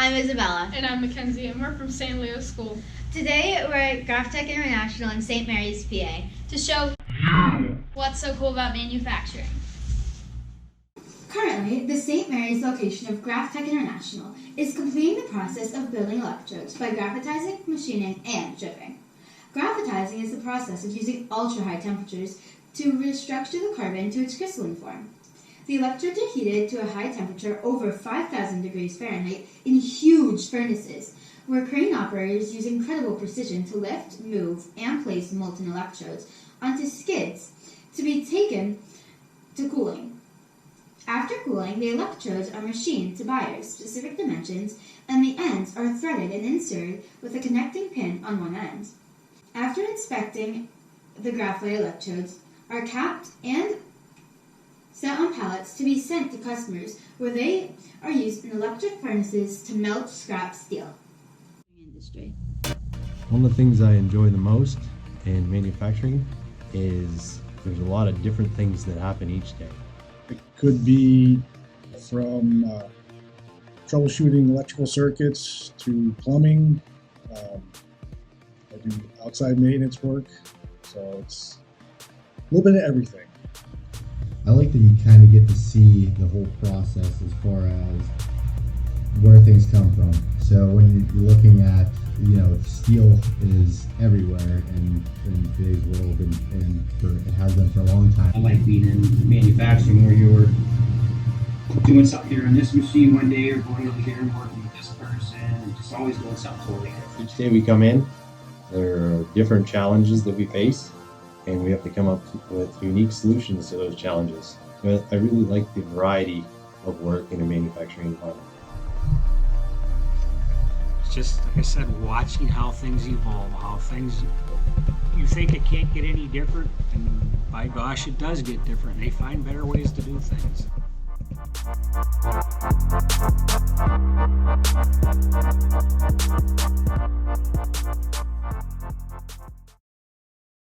I'm Isabella. And I'm Mackenzie, and we're from St. Leo's School. Today we're at GraphTech International in St. Mary's, PA. To show what's so cool about manufacturing. Currently, the St. Mary's location of GraphTech International is completing the process of building electrodes by graphitizing, machining, and dripping. Graphitizing is the process of using ultra-high temperatures to restructure the carbon to its crystalline form. The electrodes are heated to a high temperature over 5,000 degrees Fahrenheit in huge furnaces, where crane operators use incredible precision to lift, move, and place molten electrodes onto skids to be taken to cooling. After cooling, the electrodes are machined to buyers' specific dimensions, and the ends are threaded and inserted with a connecting pin on one end. After inspecting, the graphite electrodes are capped and set on pallets to be sent to customers, where they are used in electric furnaces to melt scrap steel. One of the things I enjoy the most in manufacturing is there's a lot of different things that happen each day. It could be from troubleshooting electrical circuits to plumbing. I do outside maintenance work, so it's a little bit of everything. I like that you kind of get to see the whole process as far as where things come from. So when you're looking at, steel is everywhere in today's world, and it has been for a long time. I like being in manufacturing, where you're doing something here on this machine one day, or going over here and working with this person, and just always doing something totally different. Each day we come in, there are different challenges that we face, and we have to come up with unique solutions to those challenges. But I really like the variety of work in a manufacturing environment. It's just, like I said, watching how things evolve, you think it can't get any different, and by gosh, it does get different. They find better ways to do things.